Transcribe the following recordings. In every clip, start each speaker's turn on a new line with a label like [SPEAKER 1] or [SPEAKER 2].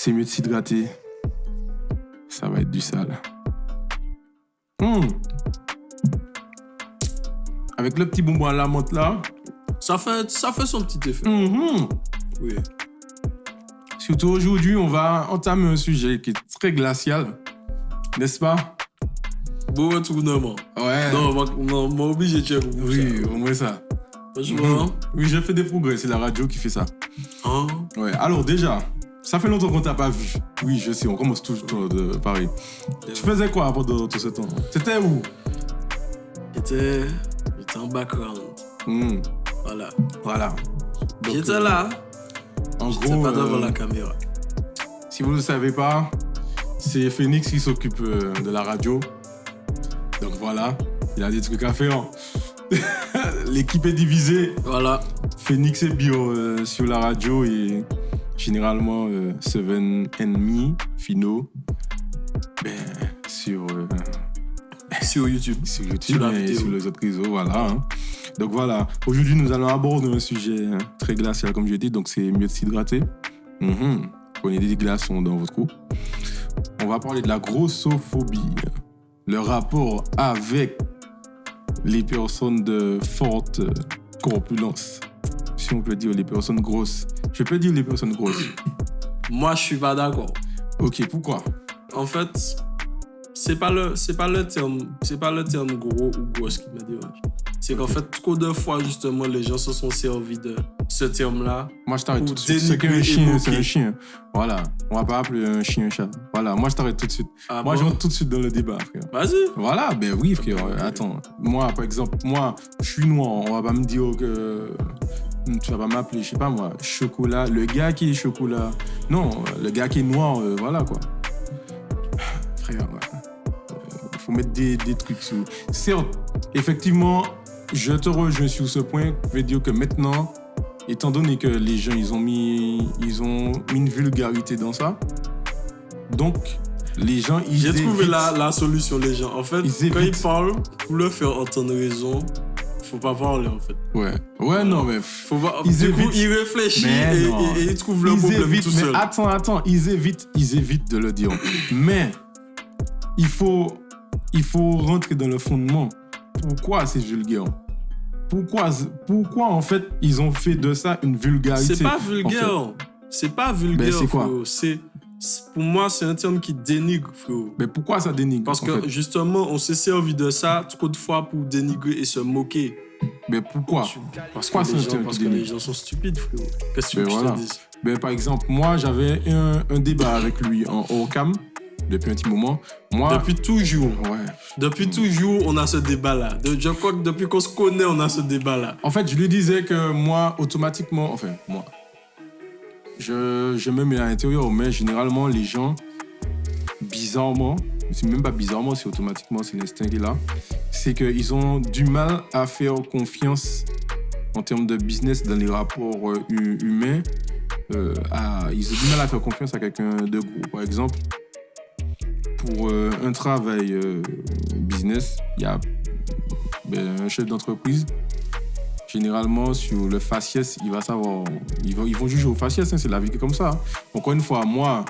[SPEAKER 1] C'est mieux de s'hydrater. Ça va être du sale. Avec le petit bonbon à la menthe là.
[SPEAKER 2] Ça fait son petit effet. Oui.
[SPEAKER 1] Surtout aujourd'hui, on va entamer un sujet qui est très glacial. N'est-ce pas?
[SPEAKER 2] Bon retournement.
[SPEAKER 1] Ouais.
[SPEAKER 2] Non, moi obligé de check.
[SPEAKER 1] Oui, au moins ça.
[SPEAKER 2] Franchement.
[SPEAKER 1] Oui, j'ai fait des progrès. C'est la radio qui fait ça.
[SPEAKER 2] Hein?
[SPEAKER 1] Ouais. Alors déjà, ça fait longtemps qu'on t'a pas vu. Oui, je sais, on commence toujours de Paris. Tu faisais quoi pendant tout ce temps? C'était où?
[SPEAKER 2] J'étais en background. Voilà. Donc, j'étais là.
[SPEAKER 1] En
[SPEAKER 2] j'étais
[SPEAKER 1] gros,
[SPEAKER 2] pas devant la caméra.
[SPEAKER 1] Si vous ne le savez pas, c'est Phoenix qui s'occupe de la radio. Donc voilà, il a des trucs à faire. L'équipe est divisée.
[SPEAKER 2] Voilà.
[SPEAKER 1] Phoenix et Bio sur la radio et généralement Seven and Fino sur
[SPEAKER 2] YouTube.
[SPEAKER 1] Sur YouTube et sur les autres réseaux, voilà. Hein. Donc voilà, aujourd'hui nous allons aborder un sujet très glacial comme je dis, donc c'est mieux de s'hydrater. Prenez des glaçons dans votre cou. On va parler de la grossophobie, le rapport avec les personnes de forte corpulence. Si on peut dire les personnes grosses. Je peux dire les personnes grosses.
[SPEAKER 2] Moi, je suis pas d'accord.
[SPEAKER 1] Ok, pourquoi?
[SPEAKER 2] En fait, c'est pas le terme gros ou grosse qui me dérange. C'est qu'en fait, trop de fois, justement, les gens se sont servis de ce terme-là.
[SPEAKER 1] Moi, je t'arrête tout de suite. C'est qu'un chien, c'est un chien. Voilà. On va pas appeler un chien un chat. Voilà. Moi, je t'arrête tout de suite. Moi, je rentre tout de suite dans le débat, frère.
[SPEAKER 2] Vas-y.
[SPEAKER 1] Voilà. Ben oui, frère. Attends. Moi, par exemple, je suis noir. On va pas me dire que... Tu vas pas m'appeler, je sais pas moi, chocolat. Le gars qui est chocolat. Non, le gars qui est noir, voilà, quoi. Frère, faut mettre des trucs sur... Certes, effectivement... Je te rejoins sur ce point. Je veux dire que maintenant, étant donné que les gens, ils ont mis une vulgarité dans ça, donc les gens, ils évitent.
[SPEAKER 2] J'ai trouvé la solution, les gens. En fait, quand ils parlent, pour leur faire entendre raison, faut pas parler, en fait.
[SPEAKER 1] Ouais, non, mais...
[SPEAKER 2] Faut pas... Ils réfléchissent et ils trouvent le problème tout seul.
[SPEAKER 1] Mais attends, ils évitent de le dire. Mais il faut rentrer dans le fondement. Pourquoi c'est vulgaire? Pourquoi en fait ils ont fait de ça une vulgarité?
[SPEAKER 2] C'est pas vulgaire. En fait. C'est pas vulgaire.
[SPEAKER 1] Ben, c'est quoi?
[SPEAKER 2] Pour moi, c'est un terme qui dénigre, frérot.
[SPEAKER 1] Mais pourquoi ça dénigre?
[SPEAKER 2] Parce que justement, on s'est servi de ça trop de fois pour dénigrer et se moquer.
[SPEAKER 1] Mais pourquoi?
[SPEAKER 2] Parce que les gens sont stupides, frérot. Qu'est-ce que tu veux que je te dise?
[SPEAKER 1] Ben, par exemple, moi j'avais un débat avec lui en hors cam. Depuis un petit moment.
[SPEAKER 2] Depuis toujours.
[SPEAKER 1] Ouais.
[SPEAKER 2] Depuis toujours, on a ce débat-là. Je crois que depuis qu'on se connaît, on a ce débat-là.
[SPEAKER 1] En fait, je lui disais que moi, automatiquement... Enfin, moi... Je me mets à l'intérieur, mais généralement, les gens, bizarrement... C'est même pas bizarrement, c'est automatiquement, c'est l'instinct qui est là. C'est qu'ils ont du mal à faire confiance en termes de business dans les rapports humains. Ils ont du mal à faire confiance à quelqu'un de gros. Par exemple... Pour un travail business, il y a un chef d'entreprise. Généralement, sur le faciès, il va savoir. Ils vont juger au faciès, c'est la vie qui est comme ça. Encore une fois, moi,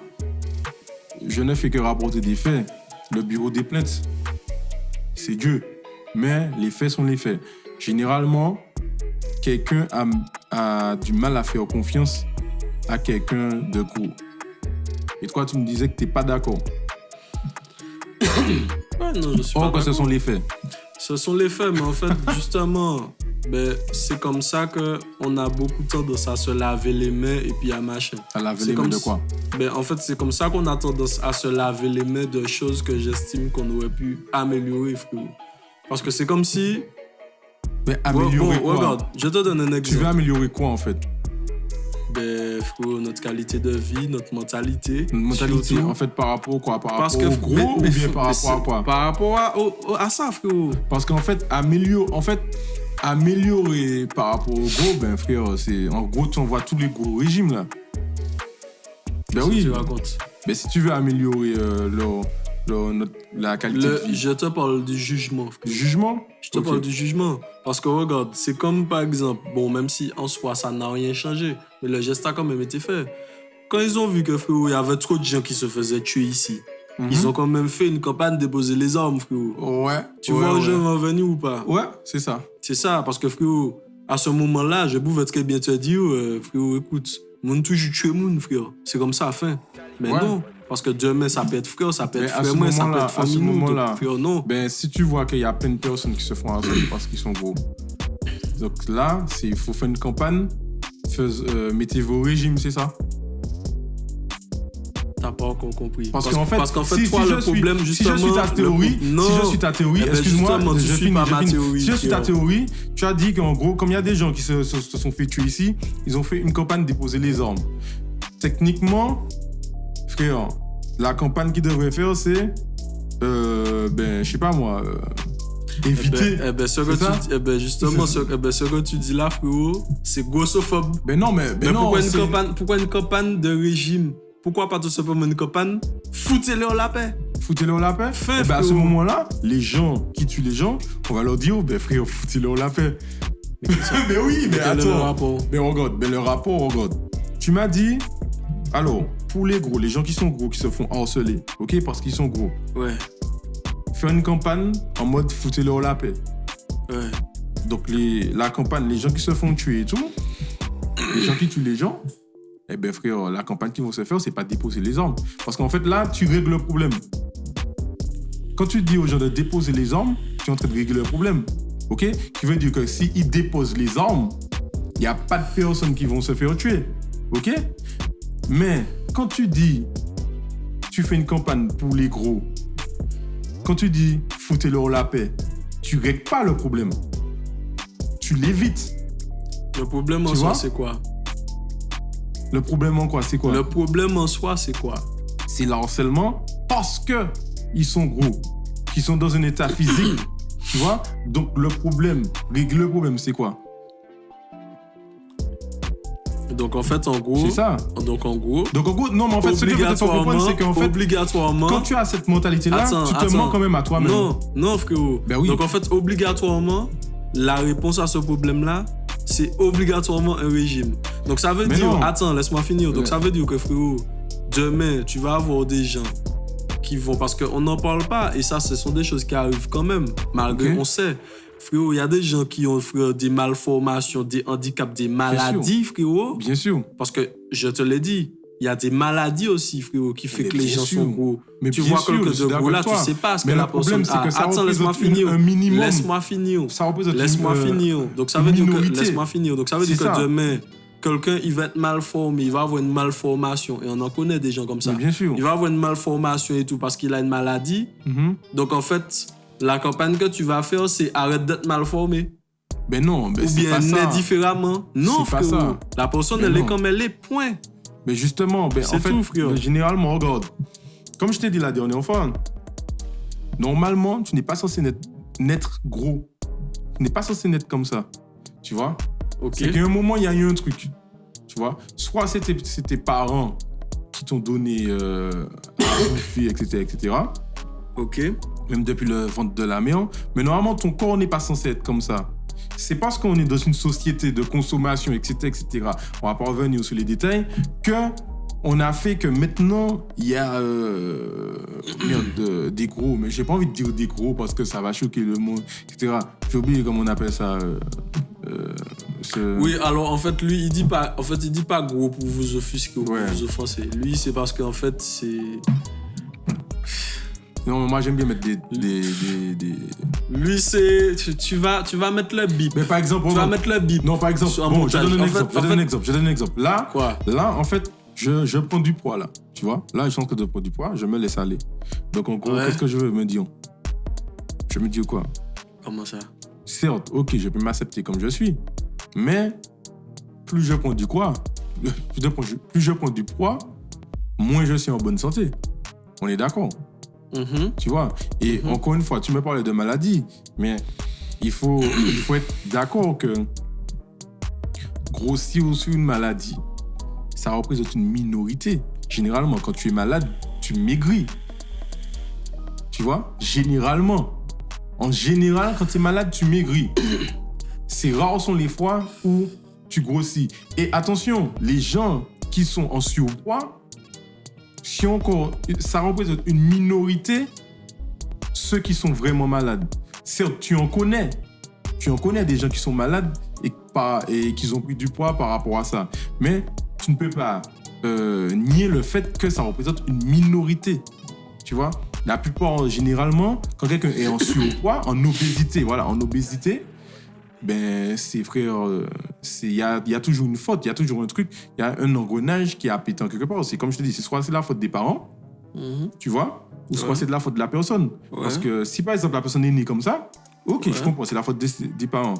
[SPEAKER 1] je ne fais que rapporter des faits. Le bureau des plaintes, c'est Dieu. Mais les faits sont les faits. Généralement, quelqu'un a du mal à faire confiance à quelqu'un de gros. Et toi, tu me disais que tu n'es pas d'accord.
[SPEAKER 2] Non, je suis pas d'accord.
[SPEAKER 1] Ce sont les faits.
[SPEAKER 2] Ce sont les faits, mais en fait, justement, c'est comme ça qu'on a beaucoup tendance à se laver les mains et puis à machin.
[SPEAKER 1] À laver les mains de quoi?
[SPEAKER 2] En fait, c'est comme ça qu'on a tendance à se laver les mains de choses que j'estime qu'on aurait pu améliorer, frérot. Parce que c'est comme si...
[SPEAKER 1] Mais améliorer quoi?
[SPEAKER 2] Regarde, je te donne un exemple.
[SPEAKER 1] Tu veux améliorer quoi, en fait?
[SPEAKER 2] Frérot, notre qualité de vie, notre mentalité.
[SPEAKER 1] Mentalité, en fait, par rapport à quoi? Par rapport au gros ou bien par rapport à quoi?
[SPEAKER 2] Par rapport à ça, frérot.
[SPEAKER 1] Parce qu'en fait, améliorer par rapport au gros, frère, c'est... En gros, tu envoies tous les gros régimes, là. Oui.
[SPEAKER 2] Tu racontes.
[SPEAKER 1] Si tu veux améliorer la qualité de vie.
[SPEAKER 2] Je te parle du jugement, frère.
[SPEAKER 1] Jugement?
[SPEAKER 2] Je te parle du jugement. Parce que regarde, c'est comme par exemple, même si en soi ça n'a rien changé, mais le geste a quand même été fait. quand ils ont vu que, frérot, il y avait trop de gens qui se faisaient tuer ici, ils ont quand même fait une campagne de déposer les armes, frérot.
[SPEAKER 1] Ouais.
[SPEAKER 2] Tu vois où je veux en venir ou pas?
[SPEAKER 1] Ouais, c'est ça.
[SPEAKER 2] C'est ça, parce que, frérot, à ce moment-là, je pouvais très bien te dire, frérot, écoute, mon toujours tuer mon frère. C'est comme ça, fin. Mais non, parce que demain, ça peut être frère, ça peut être frère, moi, ça peut être famille, nous, frère, non.
[SPEAKER 1] Ben, si tu vois qu'il y a plein de personnes qui se font harceler parce qu'ils sont gros, donc là, il faut faire une campagne, mettez vos régimes, c'est ça?
[SPEAKER 2] T'as pas encore compris.
[SPEAKER 1] Parce qu'en fait,
[SPEAKER 2] si toi, le problème, justement...
[SPEAKER 1] Si je suis ta théorie, excuse-moi,
[SPEAKER 2] je suis pas ma théorie.
[SPEAKER 1] Si je suis ta théorie, tu as dit qu'en gros, comme il y a des gens qui se sont fait tuer ici, ils ont fait une campagne de déposer les armes. Techniquement, frère, la campagne qu'ils devraient faire, c'est... je sais pas moi... éviter.
[SPEAKER 2] Justement, ce que tu dis là, frérot, c'est grossophobe.
[SPEAKER 1] Mais non,
[SPEAKER 2] pourquoi une campagne de régime? Pourquoi pas tout simplement une campagne? Foutez-leur la paix.
[SPEAKER 1] Foutez-leur la paix? À ce moment-là, les gens qui tuent les gens, on va leur dire, frère, foutez-leur la paix. Mais oui, mais attends. Mais regarde, le rapport, regarde. Tu m'as dit, alors, pour les gros, les gens qui sont gros, qui se font harceler, ok, parce qu'ils sont gros.
[SPEAKER 2] Ouais.
[SPEAKER 1] Faire une campagne en mode foutez-leur la paix.
[SPEAKER 2] Ouais.
[SPEAKER 1] Donc la campagne, les gens qui se font tuer et tout, les gens qui tuent les gens, frère, la campagne qu'ils vont se faire, c'est pas déposer les armes. Parce qu'en fait, là, tu règles le problème. Quand tu dis aux gens de déposer les armes, tu es en train de régler le problème. Ok? Qui veut dire que s'ils déposent les armes, il n'y a pas de personnes qui vont se faire tuer. Ok? Mais quand tu dis, tu fais une campagne pour les gros, quand tu dis foutez-leur la paix, tu règles pas le problème. Tu l'évites.
[SPEAKER 2] Le problème en soi, c'est quoi?
[SPEAKER 1] Le problème en quoi, c'est quoi?
[SPEAKER 2] Le problème en soi, c'est quoi?
[SPEAKER 1] C'est le harcèlement parce que ils sont gros, qu'ils sont dans un état physique, tu vois? Donc le problème, régler le problème, c'est quoi?
[SPEAKER 2] Donc en fait, en gros...
[SPEAKER 1] C'est ça.
[SPEAKER 2] Donc en gros,
[SPEAKER 1] non, mais en fait, ce que je veux te faire comprendre, c'est qu'en fait,
[SPEAKER 2] obligatoirement,
[SPEAKER 1] quand tu as cette mentalité-là, tu te mens quand même à toi-même.
[SPEAKER 2] Non, frérot.
[SPEAKER 1] Ben oui.
[SPEAKER 2] Donc en fait, obligatoirement, la réponse à ce problème-là, c'est obligatoirement un régime. Donc ça veut dire... Non. Attends, laisse-moi finir. Donc ça veut dire que, frérot, demain, tu vas avoir des gens qui vont... Parce qu'on n'en parle pas, et ça, ce sont des choses qui arrivent quand même, malgré on sait. Frérot, il y a des gens qui ont, frérot, des malformations, des handicaps, des maladies, frérot.
[SPEAKER 1] Bien sûr.
[SPEAKER 2] Parce que, je te l'ai dit, il y a des maladies aussi, frérot, qui fait que les gens sont gros.
[SPEAKER 1] Mais
[SPEAKER 2] tu vois quelqu'un de gros là, tu sais pas ce que la personne a. Attends, laisse-moi finir. Laisse-moi finir.
[SPEAKER 1] Ça représente
[SPEAKER 2] laisse-moi finir. Donc ça veut dire que laisse-moi finir. Donc ça veut dire que demain, quelqu'un, il va être malformé, il va avoir une malformation. Et on en connaît des gens comme ça.
[SPEAKER 1] Mais bien sûr.
[SPEAKER 2] Il va avoir une malformation et tout parce qu'il a une maladie. Donc en fait, la campagne que tu vas faire, c'est arrête d'être malformé.
[SPEAKER 1] Mais non, mais
[SPEAKER 2] ou bien naît différemment. Non, frérot. La personne, elle est comme elle est, point.
[SPEAKER 1] Mais justement, en fait, généralement, regarde, comme je t'ai dit la dernière fois, normalement, tu n'es pas censé naître gros. Tu n'es pas censé naître comme ça. Tu vois? C'est qu'à un moment, il y a eu un truc. Tu vois? Soit c'est tes parents qui t'ont donné à bouffer, etc.
[SPEAKER 2] Ok.
[SPEAKER 1] Même depuis le ventre de la mère. Mais normalement, ton corps n'est pas censé être comme ça. C'est parce qu'on est dans une société de consommation, etc., on va pas revenir sur les détails, qu'on a fait que maintenant, il y a des gros, mais j'ai pas envie de dire des gros parce que ça va choquer le monde, etc. J'ai oublié comment on appelle ça.
[SPEAKER 2] Oui, alors en fait, lui, il dit pas gros pour vous offusquer ou pour vous offenser. Lui, c'est parce qu'en fait, c'est...
[SPEAKER 1] Non, moi j'aime bien mettre des...
[SPEAKER 2] Lui, c'est... Tu vas mettre le bip.
[SPEAKER 1] Mais par exemple...
[SPEAKER 2] Tu vas mettre le bip.
[SPEAKER 1] Non, par exemple... Bon, je donne un exemple. Là,
[SPEAKER 2] quoi?
[SPEAKER 1] Là, en fait, je prends du poids, là. Tu vois? Là, je suis en train de prendre du poids, je me laisse aller. Donc, en gros, qu'est-ce que je veux me dire? Je me dis quoi?
[SPEAKER 2] Comment ça?
[SPEAKER 1] Certes, ok, je peux m'accepter comme je suis. Mais, plus je prends du poids, moins je suis en bonne santé. On est d'accord? Tu vois? Et encore une fois, tu me parlais de maladie, mais il faut être d'accord que grossir sur une maladie, ça représente une minorité. Généralement, quand tu es malade, tu maigris. Tu vois? Généralement. En général, quand tu es malade, tu maigris. C'est rare sont les fois où tu grossis. Et attention, les gens qui sont en surpoids, si encore, ça représente une minorité, ceux qui sont vraiment malades. Certes, tu en connais des gens qui sont malades et qui ont pris du poids par rapport à ça. Mais tu ne peux pas nier le fait que ça représente une minorité. Tu vois, la plupart, généralement, quand quelqu'un est en surpoids, en obésité, ben, c'est frère, il y a toujours une faute, il y a toujours un truc, il y a un engrenage qui est appétant quelque part. C'est comme je te dis, soit c'est la faute des parents, tu vois, ou soit c'est de la faute de la personne. Parce que si par exemple la personne est née comme ça, ok, je comprends, c'est la faute des parents.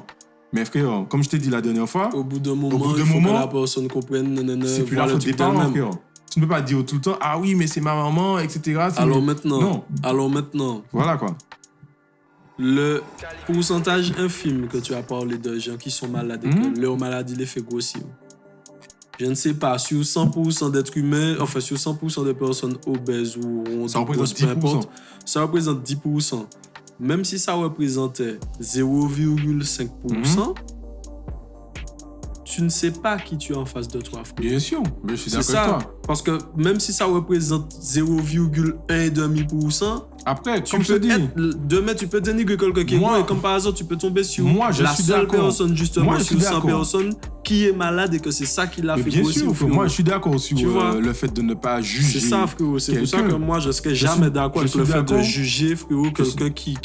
[SPEAKER 1] Mais frère, comme je t'ai dit la dernière fois,
[SPEAKER 2] au bout d'un moment, il faut que la personne comprenne,
[SPEAKER 1] c'est plus la faute des parents, frère. Tu ne peux pas dire tout le temps, ah oui, mais c'est ma maman, etc.
[SPEAKER 2] Alors maintenant,
[SPEAKER 1] voilà quoi.
[SPEAKER 2] Le pourcentage infime que tu as parlé de gens qui sont malades et que leur maladie les fait grossir. Je ne sais pas, sur 100% d'êtres humains, enfin sur 100% de personnes obèses ou
[SPEAKER 1] ça représente 10%.
[SPEAKER 2] Ça représente 10%. Même si ça représentait 0,5%, tu ne sais pas qui tu as en face de toi, frère.
[SPEAKER 1] Bien sûr, mais je suis d'accord avec toi.
[SPEAKER 2] Parce que même si ça représente 0,1,5%,
[SPEAKER 1] après, comme je te dis,
[SPEAKER 2] demain tu peux dénigrer quelqu'un qui est bon et comme par hasard tu peux tomber sur la seule personne justement sur 100 personnes qui est malade et que c'est ça qui l'a fait grossir.
[SPEAKER 1] Bien sûr, moi je suis d'accord sur le fait de ne pas juger.
[SPEAKER 2] C'est ça, frérot. C'est pour ça que moi je serais jamais d'accord avec le fait de juger, frérot, quelqu'un qui est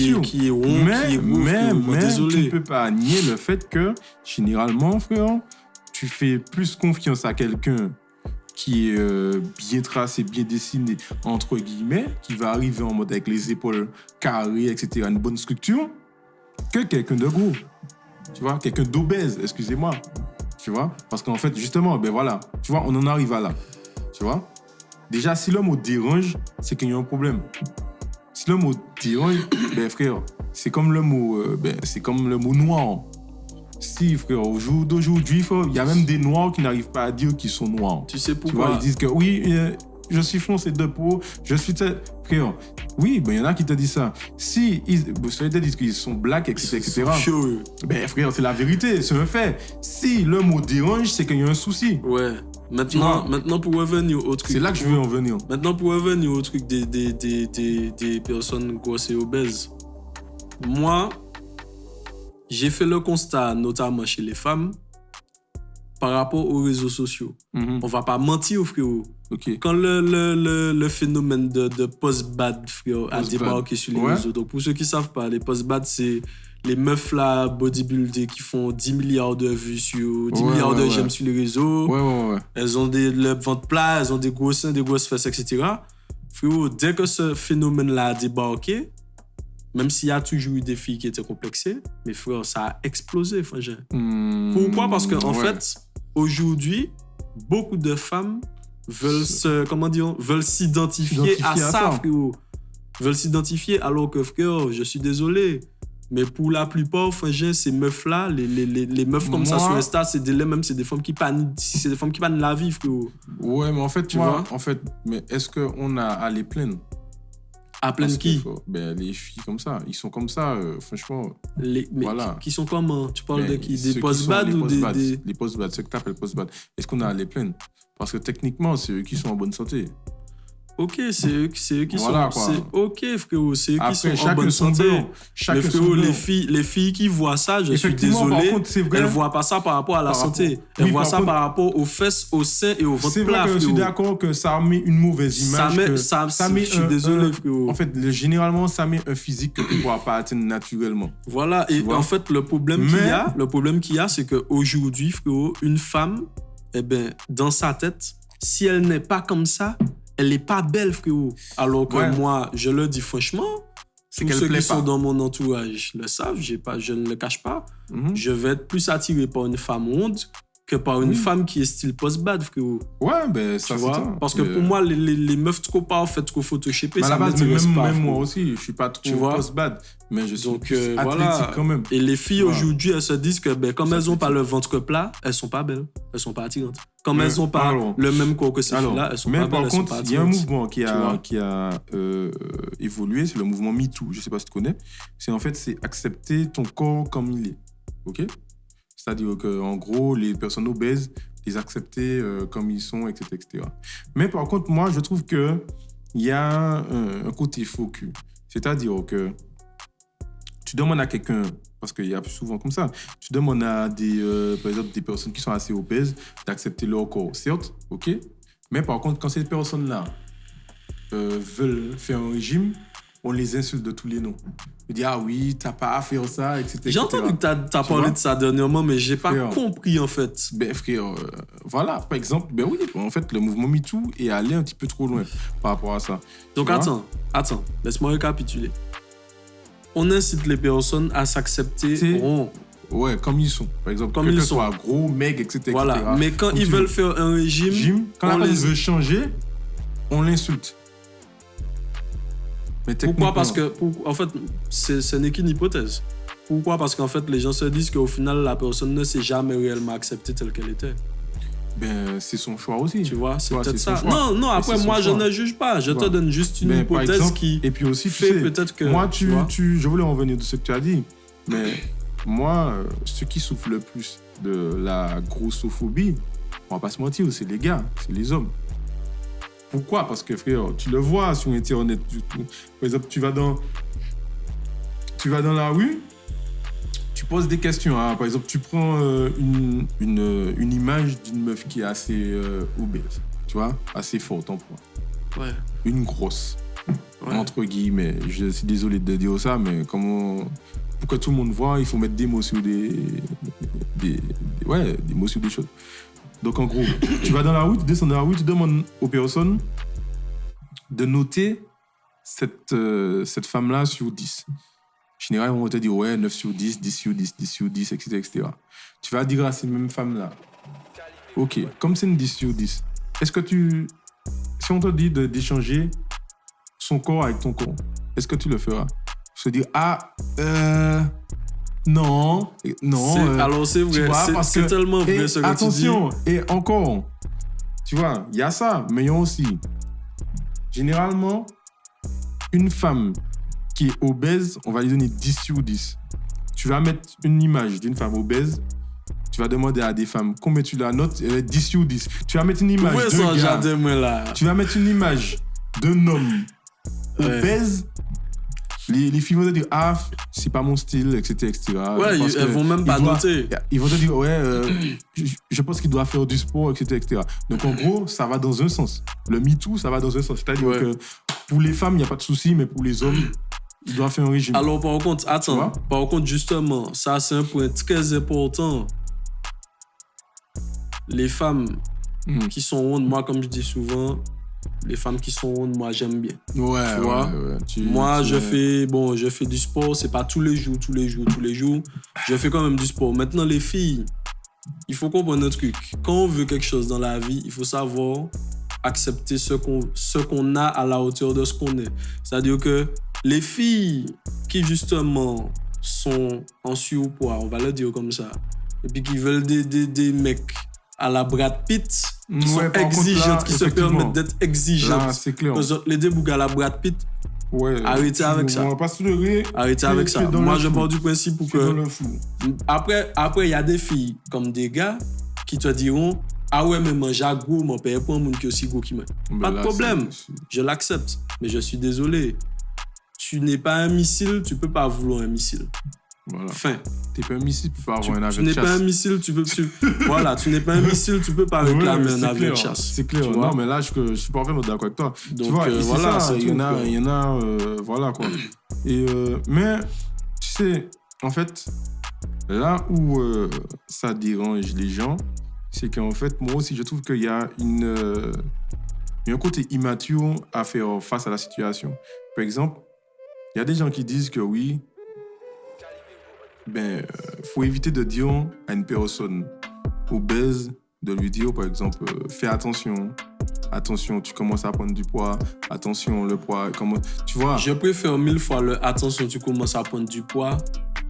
[SPEAKER 2] rond, qui est beau.
[SPEAKER 1] Mais
[SPEAKER 2] désolé.
[SPEAKER 1] Tu ne peux pas nier le fait que généralement, frérot, tu fais plus confiance à quelqu'un qui est bien tracé, bien dessiné, entre guillemets, qui va arriver en mode avec les épaules carrées, etc., une bonne structure, que quelqu'un de gros. Tu vois, quelqu'un d'obèse, excusez-moi. Tu vois, parce qu'en fait, justement, ben voilà, tu vois, on en arrive à là. Tu vois, déjà, si l'homme au dérange, c'est qu'il y a un problème. Si l'homme au dérange, ben frère, c'est comme le mot noir. Si, frère, au jour d'aujourd'hui, il y a même des noirs qui n'arrivent pas à dire qu'ils sont noirs.
[SPEAKER 2] Tu sais pourquoi?
[SPEAKER 1] Tu vois, ils disent que oui, je suis foncé de peau, je suis... Frère, oui, ben il y en a qui te disent ça. Si, vous savez, ils disent qu'ils sont blacks, etc. Ben frère, c'est la vérité, c'est un fait. Si le mot dérange, c'est qu'il y a un souci.
[SPEAKER 2] Ouais. Maintenant, pour revenir au truc...
[SPEAKER 1] C'est là que je veux en venir.
[SPEAKER 2] Maintenant, pour revenir au truc des personnes grosses et obèses, moi... J'ai fait le constat, notamment chez les femmes, par rapport aux réseaux sociaux. On va pas mentir, frérot.
[SPEAKER 1] Okay.
[SPEAKER 2] Quand le phénomène de post-bad, frérot, a débarqué sur les réseaux. Donc, pour ceux qui savent pas, les post-bad, c'est les meufs là, bodybuildées, qui font 10 milliards de vues sur 10 milliards de j'aime sur les réseaux. Elles ont le ventre plat, elles ont des gros seins, des grosses fesses, etc. Frérot, dès que ce phénomène-là a débarqué, même s'il y a toujours eu des filles qui étaient complexées, mais frère, ça a explosé, frère. Pourquoi? Parce qu'en fait, aujourd'hui, beaucoup de femmes veulent s'identifier à ça, frérot. Veulent s'identifier, alors que, frère, je suis désolé, mais pour la plupart, frère, ces meufs-là, les meufs comme ça sur Insta, c'est des femmes qui pannent la vie, frérot. Ouais,
[SPEAKER 1] mais en fait, tu vois, mais est-ce qu'on a à les plaindre?
[SPEAKER 2] À plein de qui?
[SPEAKER 1] Ben, les filles comme ça, ils sont comme ça, franchement.
[SPEAKER 2] Voilà. Qui sont comment? Tu parles de qui? Des post-bad ou des...
[SPEAKER 1] Les post-bad, ceux que tu appelles post-bad. Est-ce qu'on a à les plaindre? Parce que techniquement, c'est eux qui sont en bonne santé.
[SPEAKER 2] Ok, c'est eux qui sont... C'est ok, frérot, c'est eux qui sont
[SPEAKER 1] en bonne santé.
[SPEAKER 2] Mais frérot, les filles qui voient ça, je suis désolé,
[SPEAKER 1] contre,
[SPEAKER 2] elles ne voient pas ça par rapport à la santé. Elles voient ça par rapport aux fesses, aux seins et au ventre plat, frérot.
[SPEAKER 1] Je suis d'accord que ça met une mauvaise image.
[SPEAKER 2] Je suis désolé, frérot.
[SPEAKER 1] En fait, généralement, ça met un physique que tu ne pourras pas atteindre naturellement.
[SPEAKER 2] Voilà, et en fait, le problème qu'il y a, c'est qu'aujourd'hui, frérot, une femme, dans sa tête, si elle n'est pas comme ça, elle n'est pas belle, frérot. Alors que moi, je le dis franchement, tous ceux qui sont dans mon entourage le savent, je ne le cache pas. Je vais être plus attiré par une femme ronde que par une femme qui est style post-bad, frérot.
[SPEAKER 1] Ouais, ben ça,
[SPEAKER 2] tu vois? Parce que pour moi, les meufs trop parfaites, trop photoshopées, ça m'intéresse pas.
[SPEAKER 1] Même moi aussi, je suis pas trop post-bad, mais je suis athlétique quand même.
[SPEAKER 2] Et les filles aujourd'hui, elles se disent que comme elles n'ont pas le ventre plat, elles sont pas belles, elles sont pas attirantes. Comme elles n'ont pas le même corps que ces filles-là, elles sont pas belles, elles sont pas attirantes.
[SPEAKER 1] Il y a un mouvement qui a évolué, c'est le mouvement MeToo, je sais pas si tu connais. C'est accepter ton corps comme il est, ok? C'est-à-dire qu'en gros, les personnes obèses les accepter comme ils sont, etc., etc. Mais par contre, moi, je trouve qu'il y a un côté faux cul. C'est-à-dire que tu demandes à quelqu'un, parce qu'il y a souvent comme ça, tu demandes à par exemple, des personnes qui sont assez obèses d'accepter leur corps. Certes, ok, mais par contre, quand ces personnes-là veulent faire un régime, on les insulte de tous les noms. On dit, ah oui, t'as pas à faire ça, etc.
[SPEAKER 2] J'ai entendu que t'as parlé de ça dernièrement, mais j'ai pas compris, en fait.
[SPEAKER 1] Ben, frère, voilà, par exemple, ben oui, en fait, le mouvement MeToo est allé un petit peu trop loin par rapport à ça.
[SPEAKER 2] Donc, attends, laisse-moi récapituler. On incite les personnes à s'accepter ronds.
[SPEAKER 1] Ouais, comme ils sont. Par exemple,
[SPEAKER 2] comme ils sont.
[SPEAKER 1] Soit gros, maigre, etc.
[SPEAKER 2] Voilà, mais quand ils veulent faire un régime,
[SPEAKER 1] quand la personne veut changer, on l'insulte.
[SPEAKER 2] Pourquoi? Parce que, en fait, ce n'est qu'une hypothèse. Pourquoi? Parce qu'en fait, les gens se disent qu'au final, la personne ne s'est jamais réellement acceptée telle qu'elle était.
[SPEAKER 1] Ben, c'est son choix aussi.
[SPEAKER 2] Tu vois, c'est peut-être ça. Non, après, moi, je ne juge pas. Je te donne juste une hypothèse
[SPEAKER 1] exemple,
[SPEAKER 2] qui
[SPEAKER 1] et puis aussi,
[SPEAKER 2] fait peut-être que...
[SPEAKER 1] Moi, je voulais en revenir de ce que tu as dit, mais moi, ceux qui souffrent le plus de la grossophobie, on va pas se mentir, c'est les gars, c'est les hommes. Pourquoi? Parce que, frère, tu le vois sur Internet, du tout. Par exemple, tu vas dans la rue, tu poses des questions. Hein. Par exemple, tu prends une image d'une meuf qui est assez obèse, tu vois, assez forte en poids.
[SPEAKER 2] Ouais.
[SPEAKER 1] Une grosse, entre guillemets. Je suis désolé de dire ça, mais pour que tout le monde voit, il faut mettre des mots sur des mots sur des choses. Donc, en gros, tu vas dans la rue, tu descends dans la rue, tu demandes aux personnes de noter cette femme-là sur 10. En général, on va te dire, ouais, 9 sur 10, 10 sur 10, 10 sur 10, etc., etc. Tu vas dire à ces mêmes femmes-là, ok, comme c'est une 10 sur 10, est-ce que si on te dit d'échanger son corps avec ton corps, est-ce que tu le feras? Se dire, non.
[SPEAKER 2] Alors c'est vrai, c'est tellement vrai ce que
[SPEAKER 1] attention,
[SPEAKER 2] tu dis.
[SPEAKER 1] Et encore, tu vois, il y a ça, mais il y a aussi, généralement, une femme qui est obèse, on va lui donner 10 sur 10. Tu vas mettre une image d'une femme obèse, tu vas demander à des femmes combien tu la notes, 10 sur 10. Tu vas mettre une image d'un gars, tu vas mettre une image d'un homme obèse. Les filles vont te dire, c'est pas mon style, etc., etc.
[SPEAKER 2] Ouais, elles vont même pas noter.
[SPEAKER 1] Ils vont te dire, je pense qu'il doit faire du sport, etc., etc. Donc, en gros, ça va dans un sens. Le MeToo, ça va dans un sens. C'est-à-dire que pour les femmes, il n'y a pas de souci, mais pour les hommes, ils doivent faire un régime.
[SPEAKER 2] Alors, par contre, justement, ça, c'est un point très important. Les femmes qui sont rondes, moi, comme je dis souvent, les femmes qui sont rondes, moi, j'aime bien.
[SPEAKER 1] Ouais.
[SPEAKER 2] Moi, je fais du sport. C'est pas tous les jours. Je fais quand même du sport. Maintenant, les filles, il faut comprendre un truc. Quand on veut quelque chose dans la vie, il faut savoir accepter ce qu'on a à la hauteur de ce qu'on est. C'est-à-dire que les filles qui, justement, sont en surpoids, on va le dire comme ça, et puis qui veulent des mecs à la Brad Pitt, qui sont exigeantes, qui se permettent d'être exigeantes.
[SPEAKER 1] Là, c'est clair.
[SPEAKER 2] Les déboucs à la Brad Pitt, arrêtez avec ça.
[SPEAKER 1] On va pas se leurrer.
[SPEAKER 2] Arrêtez avec ça. Moi, je pars du principe pour que... Après, il y a des filles comme des gars qui te diront, ah ouais, mais moi, j'ai gros, mon père pour un monde qui est aussi gros qui moi. Pas de problème. Je l'accepte. Mais je suis désolé. Tu n'es pas un missile, tu peux pas vouloir un missile.
[SPEAKER 1] Voilà.
[SPEAKER 2] Fin.
[SPEAKER 1] T'es pas un missile, tu peux pas avoir un avion
[SPEAKER 2] de
[SPEAKER 1] chasse.
[SPEAKER 2] Tu n'es pas un missile, voilà, tu n'es pas un missile, tu peux pas réclamer un avion de chasse.
[SPEAKER 1] C'est clair. Non, mais là, je suis pas vraiment d'accord avec toi.
[SPEAKER 2] Donc,
[SPEAKER 1] tu vois,
[SPEAKER 2] voilà,
[SPEAKER 1] ça, il y en a, voilà quoi. Et, mais, tu sais, en fait, là où ça dérange les gens, c'est qu'en fait, moi aussi, je trouve qu'il y a un côté immature à faire face à la situation. Par exemple, il y a des gens qui disent que oui, faut éviter de dire à une personne obèse, de lui dire, par exemple, fais attention, tu commences à prendre du poids, attention, le poids, tu vois.
[SPEAKER 2] Je préfère 1000 fois le attention, tu commences à prendre du poids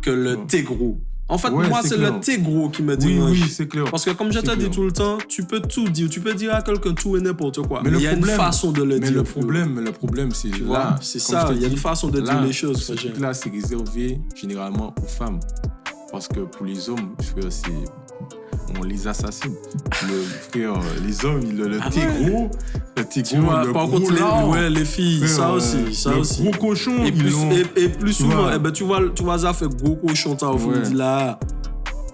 [SPEAKER 2] que le t'es gros. En fait, moi, c'est le t'es gros qui me dérange.
[SPEAKER 1] Oui, c'est clair.
[SPEAKER 2] Parce que comme je te dis tout le temps, tu peux tout dire. Tu peux dire à quelqu'un tout et n'importe quoi. Mais il y a une façon de le dire.
[SPEAKER 1] Mais le problème, c'est là.
[SPEAKER 2] C'est ça, il y a une façon de dire les choses.
[SPEAKER 1] Ce truc-là, c'est réservé généralement aux femmes. Parce que pour les hommes, c'est... on les assassine. Frère, les hommes, le thé gros,
[SPEAKER 2] tu vois,
[SPEAKER 1] le
[SPEAKER 2] par
[SPEAKER 1] gros
[SPEAKER 2] contre, les filles,
[SPEAKER 1] frère,
[SPEAKER 2] ça aussi.
[SPEAKER 1] Gros cochon,
[SPEAKER 2] et plus souvent, tu vois, ça fait gros cochon, t'as dit là,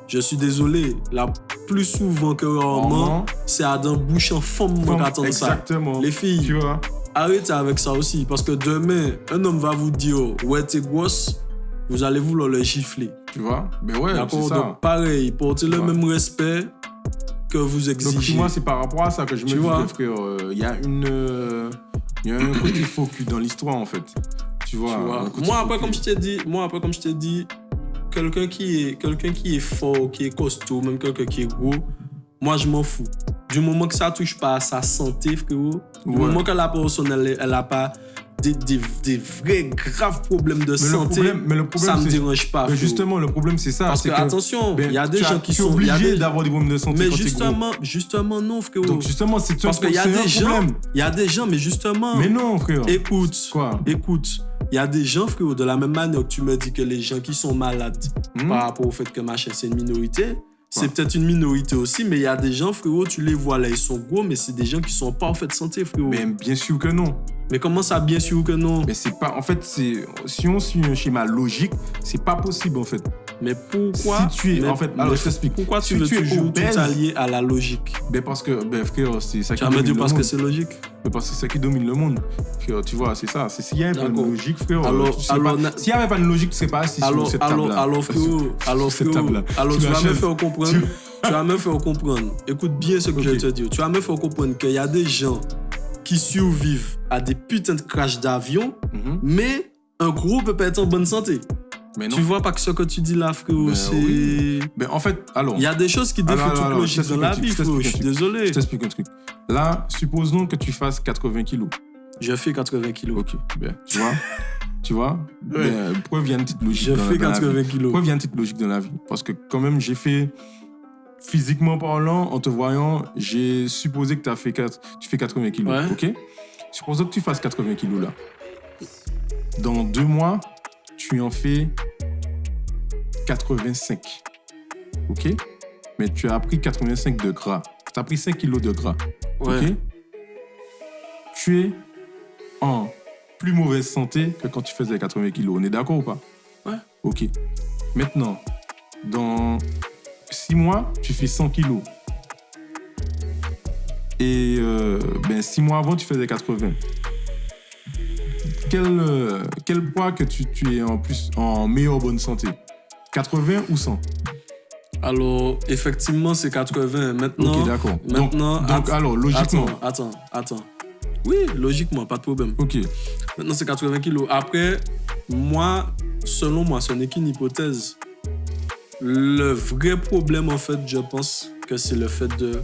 [SPEAKER 2] je suis désolé, là, plus souvent que rarement, c'est à d'un bouche en forme qui attend ça.
[SPEAKER 1] Exactement.
[SPEAKER 2] Les filles,
[SPEAKER 1] tu vois.
[SPEAKER 2] Arrêtez avec ça aussi, parce que demain, un homme va vous dire, ouais, t'es grosse, vous allez vouloir le gifler.
[SPEAKER 1] Tu vois? Ben ouais,
[SPEAKER 2] d'accord,
[SPEAKER 1] c'est ça.
[SPEAKER 2] Donc, pareil, portez le même respect que vous exigez.
[SPEAKER 1] Donc, moi, c'est par rapport à ça que je me dis, frère, il y a un côté focus dans l'histoire, en fait. Tu vois?
[SPEAKER 2] Moi, après, comme je t'ai dit, quelqu'un qui est fort, qui est costaud, même quelqu'un qui est gros, moi, je m'en fous. Du moment que ça touche pas à sa santé, frérot, du moment que la personne, elle a pas des vrais graves problèmes de santé, ça me dérange pas.
[SPEAKER 1] Mais justement, le problème, c'est ça.
[SPEAKER 2] Parce que, attention, il y a des gens qui sont
[SPEAKER 1] obligés d'avoir des problèmes de santé.
[SPEAKER 2] Mais justement, non, frérot.
[SPEAKER 1] Donc, justement, c'est
[SPEAKER 2] parce qu'il y a des gens, mais justement.
[SPEAKER 1] Mais non, frérot.
[SPEAKER 2] Écoute, il y a des gens, frérot, de la même manière que tu me dis que les gens qui sont malades par rapport au fait que machin, c'est une minorité. C'est peut-être une minorité aussi, mais il y a des gens, frérot, tu les vois là, ils sont gros, mais c'est des gens qui sont pas en fait santé, frérot.
[SPEAKER 1] Mais bien sûr que non.
[SPEAKER 2] Mais comment ça, bien sûr que non?
[SPEAKER 1] Mais c'est pas, en fait, si on suit un schéma logique, c'est pas possible, en fait.
[SPEAKER 2] Mais pourquoi?
[SPEAKER 1] Si tu es, en fait, alors je t'explique.
[SPEAKER 2] Pourquoi tu veux toujours tout allier à la logique?
[SPEAKER 1] Ben parce que, frère, c'est ça qui
[SPEAKER 2] domine le monde. Parce que c'est logique?
[SPEAKER 1] Mais parce que c'est ça qui domine le monde. Frère, tu vois, c'est ça. S'il y avait pas de logique, frère, s'il y avait pas de logique, tu serais pas assis sur cette table-là.
[SPEAKER 2] Alors, tu vas me faire comprendre. Tu vas me faire comprendre. Écoute bien ce que je vais te dire. Tu vas me faire comprendre qu'il y a des gens qui survivent à des putains de crashs d'avion, mais un gros peut pas être en bonne santé. Mais non. Tu vois pas que ce que tu dis là, frérot, c'est... Oui.
[SPEAKER 1] Mais en fait, alors...
[SPEAKER 2] Il y a des choses qui défient toute logique dans la vie, frérot. Je suis désolé.
[SPEAKER 1] Je t'explique un truc. Là, supposons que tu fasses 80 kilos.
[SPEAKER 2] Je fais 80 kilos.
[SPEAKER 1] Ok, bien. Tu vois ben, pourquoi il y a une petite logique
[SPEAKER 2] dans la vie? Je fais 80 kilos.
[SPEAKER 1] Pourquoi il y a une petite logique dans la vie? Parce que quand même, j'ai fait... Physiquement parlant, en te voyant, j'ai supposé que tu fais 80 kilos. Ouais. Ok? Supposons que tu fasses 80 kilos là. Dans 2 mois, tu en fais 85. Ok? Mais tu as pris 85 de gras. Tu as pris 5 kilos de gras.
[SPEAKER 2] Ouais.
[SPEAKER 1] Ok? Tu es en plus mauvaise santé que quand tu faisais 80 kilos. On est d'accord ou pas?
[SPEAKER 2] Ouais.
[SPEAKER 1] Ok. Maintenant, dans 6 mois, tu fais 100 kilos. Et 6 mois avant, tu faisais 80. Quel poids que tu es en plus en meilleure bonne santé? 80 ou 100?
[SPEAKER 2] Alors, effectivement, c'est 80. Maintenant,
[SPEAKER 1] ok, d'accord. Donc alors, logiquement...
[SPEAKER 2] Attends. Oui, logiquement, pas de problème.
[SPEAKER 1] Ok.
[SPEAKER 2] Maintenant, c'est 80 kilos. Après, selon moi, ce n'est qu'une hypothèse. Le vrai problème, en fait, je pense que c'est le fait de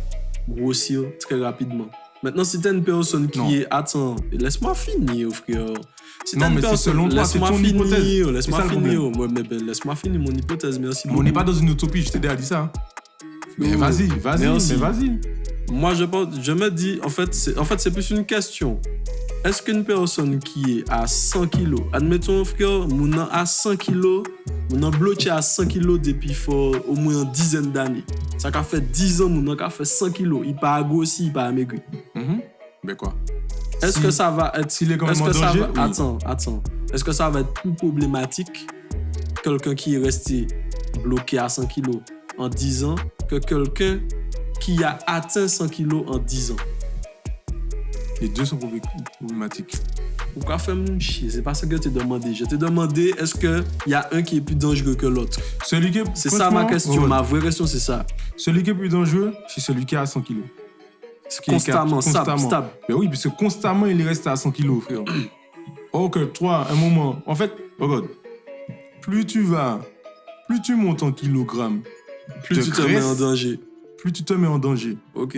[SPEAKER 2] grossir très rapidement. Maintenant, si t'es une personne qui est... Attends, laisse-moi finir, frère. Si
[SPEAKER 1] non, mais c'est selon toi, c'est ton hypothèse.
[SPEAKER 2] Laisse-moi finir. Laisse-moi finir mon hypothèse, merci beaucoup.
[SPEAKER 1] On n'est pas dans une utopie, je t'ai déjà dit ça. Mais vas-y.
[SPEAKER 2] Moi, je me dis, en fait, c'est plus une question. Est-ce qu'une personne qui est à 100 kilos, admettons, frère, mon à 100 kilos, mon bloqué à 100 kilos depuis au moins une dizaine d'années. Ça a fait 10 ans, mon a fait 100 kilos. Il pas grossi, il pas maigri.
[SPEAKER 1] Mais quoi?
[SPEAKER 2] Est-ce que ça va être...
[SPEAKER 1] S'il est quand même en danger, oui.
[SPEAKER 2] Attends. Est-ce que ça va être plus problématique, quelqu'un qui est resté bloqué à 100 kilos en 10 ans, que quelqu'un qui a atteint 100 kilos en 10 ans?
[SPEAKER 1] Les deux sont problématiques.
[SPEAKER 2] Pourquoi faire-moi chier? C'est pas ça que je t'ai demandé. Je t'ai demandé, est-ce qu'il y a un qui est plus dangereux que l'autre? C'est ça ma question. Ma vraie question, c'est ça.
[SPEAKER 1] Celui qui est plus dangereux, c'est celui qui a 100 kilos.
[SPEAKER 2] Constamment. Stable.
[SPEAKER 1] Ben oui, parce que constamment, il est resté à 100 kilos, frère. Or que toi, un moment... En fait, regarde. Plus tu montes en kilogrammes,
[SPEAKER 2] plus tu te mets en danger.
[SPEAKER 1] Plus tu te mets en danger.
[SPEAKER 2] Ok.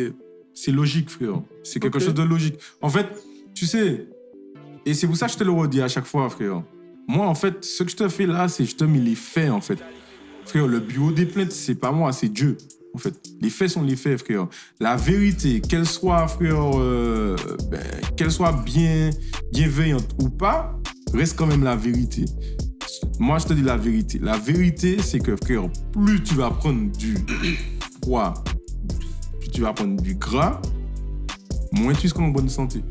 [SPEAKER 1] C'est logique, frère. C'est quelque chose de logique. En fait, tu sais... Et c'est pour ça que je te le redis à chaque fois, frère. Moi, en fait, ce que je te fais là, c'est que je te mets les faits, en fait. Frère, le bureau des plaintes, c'est pas moi, c'est Dieu, en fait. Les faits sont les faits, frère. La vérité, qu'elle soit, frère, qu'elle soit bienveillante ou pas, reste quand même la vérité. Moi, je te dis la vérité. La vérité, c'est que, frère, plus tu vas prendre poids, plus tu vas prendre du gras, moins tu seras en bonne santé.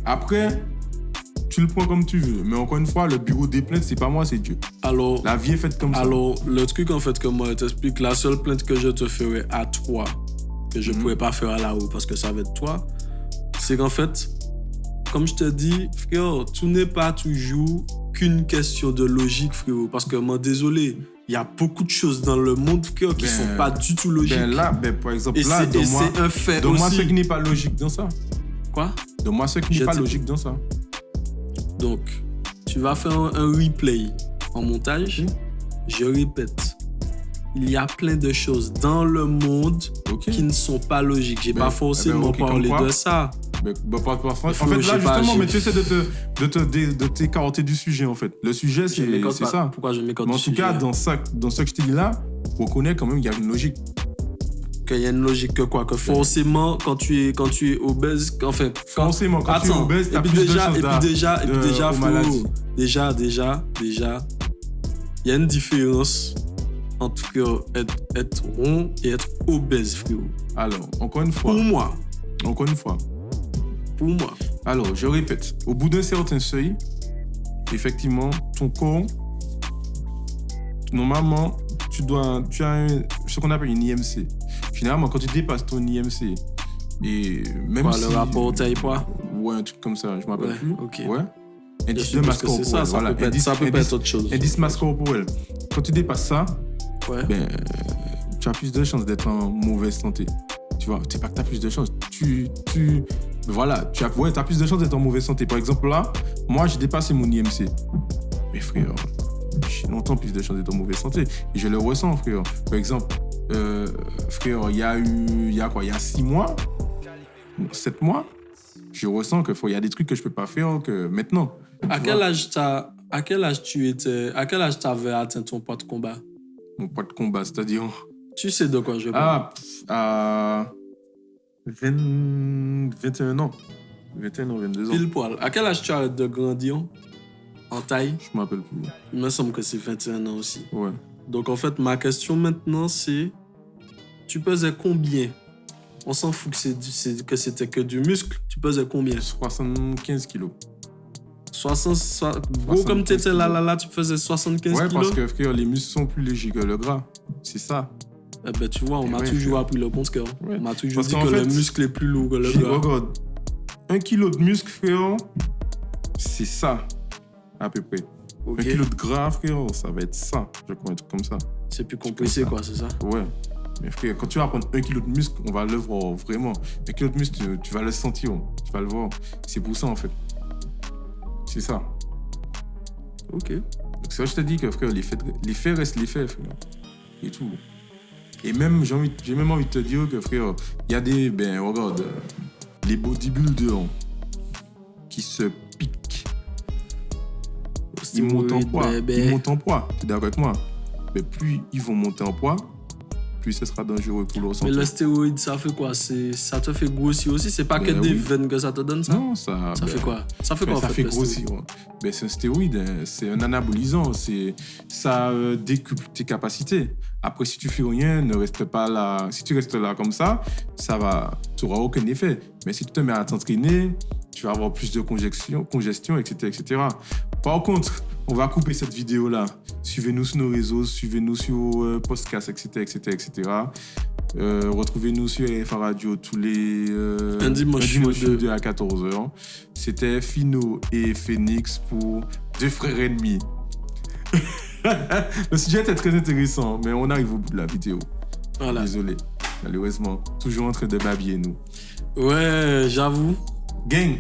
[SPEAKER 1] Après, tu le prends comme tu veux. Mais encore une fois, le bureau des plaintes, c'est pas moi, c'est Dieu.
[SPEAKER 2] Alors,
[SPEAKER 1] la vie est faite comme ça.
[SPEAKER 2] Alors, le truc en fait que moi je t'explique, la seule plainte que je te ferai à toi, que je pourrais pas faire à là-haut parce que ça va être toi, c'est qu'en fait, comme je te dis, frérot, tout n'est pas toujours qu'une question de logique, frérot. Parce que moi, désolé, il y a beaucoup de choses dans le monde, frérot, qui sont pas du tout logiques.
[SPEAKER 1] Par exemple,
[SPEAKER 2] et
[SPEAKER 1] là,
[SPEAKER 2] c'est un fait
[SPEAKER 1] donc
[SPEAKER 2] aussi.
[SPEAKER 1] moi, ce qui n'est pas logique dans ça.
[SPEAKER 2] Quoi?
[SPEAKER 1] Donc moi, ce qui n'est pas logique dans ça.
[SPEAKER 2] Donc, tu vas faire un replay en montage. Je répète, il y a plein de choses dans le monde qui ne sont pas logiques. J'ai pas forcément parlé de ça.
[SPEAKER 1] En fait, là, justement, mais tu essaies de t'écarter du sujet, en fait. Le sujet, c'est ça.
[SPEAKER 2] Pourquoi je m'écarte du sujet?
[SPEAKER 1] En tout cas, dans ce que je t'ai dit là, on reconnaît quand même qu'il y a une logique.
[SPEAKER 2] Qu'il y a une logique que quoi? Que forcément, quand tu es obèse, enfin...
[SPEAKER 1] Forcément, quand tu es obèse, t'as plus de chances
[SPEAKER 2] Déjà, il y a une différence entre être rond et être obèse, frérot.
[SPEAKER 1] Alors, encore une fois.
[SPEAKER 2] Pour moi.
[SPEAKER 1] Alors, je répète, au bout d'un certain seuil, effectivement, ton corps, normalement, tu as ce qu'on appelle une IMC. Généralement, quand tu dépasses ton IMC, et même
[SPEAKER 2] quoi, le rapport taille-poids?
[SPEAKER 1] Ouais, un truc comme ça, je ne m'appelle plus.
[SPEAKER 2] Okay.
[SPEAKER 1] Ouais. Indice de masse corporelle.
[SPEAKER 2] Ça peut pas être autre chose.
[SPEAKER 1] Indice masse corporelle. Quand tu dépasses ça, tu as plus de chances d'être en mauvaise santé. Tu vois, c'est pas que tu as plus de chances. Tu as plus de chances d'être en mauvaise santé. Par exemple, là, moi, j'ai dépassé mon IMC. Mais frère, j'ai longtemps plus de chances d'être en mauvaise santé. Et je le ressens, frère. Par exemple, frère, il y a 6 mois, 7 mois, je ressens qu'il y a des trucs que je peux pas faire que maintenant.
[SPEAKER 2] À quel âge t'avais atteint ton poids de combat?
[SPEAKER 1] Mon poids de combat, c'est-à-dire...
[SPEAKER 2] Tu sais de quoi je parle?
[SPEAKER 1] À 21 ans. 21 ans, 22 ans.
[SPEAKER 2] Pile poil. À quel âge tu arrêtes de grandir en taille?
[SPEAKER 1] Je m'appelle plus.
[SPEAKER 2] Il me semble que c'est 21 ans aussi.
[SPEAKER 1] Ouais.
[SPEAKER 2] Donc en fait, ma question maintenant, c'est... Tu pesais combien? On s'en fout que c'était que du muscle. Tu pesais combien?
[SPEAKER 1] 75 kilos.
[SPEAKER 2] Gros, comme tu étais là, tu faisais 75 kilos?
[SPEAKER 1] Ouais, parce que frère, les muscles sont plus légers que le gras. C'est ça.
[SPEAKER 2] Eh ben, tu vois, on m'a toujours appris le contraire.
[SPEAKER 1] Ouais.
[SPEAKER 2] On m'a toujours dit que le muscle est plus lourd que le gras.
[SPEAKER 1] Regarde, 1 kilo de muscle, frère, c'est ça, à peu près. 1 kilo de gras, frère, ça va être ça. Je crois un truc comme ça.
[SPEAKER 2] C'est plus compressé, quoi, c'est ça?
[SPEAKER 1] Ouais. Mais frère, quand tu vas prendre 1 kilo de muscle, on va le voir vraiment. 1 kilo de muscle, tu vas le sentir, tu vas le voir. C'est pour ça, en fait. C'est ça.
[SPEAKER 2] Ok.
[SPEAKER 1] Donc, c'est vrai que je te dis que, frère, les faits restent les faits, frère. Et tout. Et même, j'ai même envie de te dire que, frère, il y a des... regarde, les bodybuilders qui se piquent. Ils montent en poids. Ils montent en poids. Tu es d'accord avec moi? Mais plus ils vont monter en poids, plus ce sera dangereux pour leur santé.
[SPEAKER 2] Mais le stéroïde, ça fait quoi? Ça te fait grossir aussi? C'est pas que des veines que ça te donne, ça?
[SPEAKER 1] Non, ça...
[SPEAKER 2] Ça fait quoi? Ça fait quoi, en fait?
[SPEAKER 1] Ça fait grossir. C'est un stéroïde, c'est un anabolisant. Ça décuple tes capacités. Après, si tu fais rien, ne reste pas là. Si tu restes là comme ça, tu n'auras aucun effet. Mais si tu te mets à t'entraîner, tu vas avoir plus de congestion, etc., etc. Par contre, on va couper cette vidéo-là. Suivez-nous sur nos réseaux, suivez-nous sur podcast, etc. Retrouvez-nous sur FA Radio tous les dimanche de à 14h. C'était Fino et Phoenix pour Deux frères ennemis. Le sujet était très intéressant, mais on arrive au bout de la vidéo.
[SPEAKER 2] Voilà.
[SPEAKER 1] Désolé, malheureusement. Toujours en train de babiller, nous.
[SPEAKER 2] Ouais, j'avoue.
[SPEAKER 1] Gang!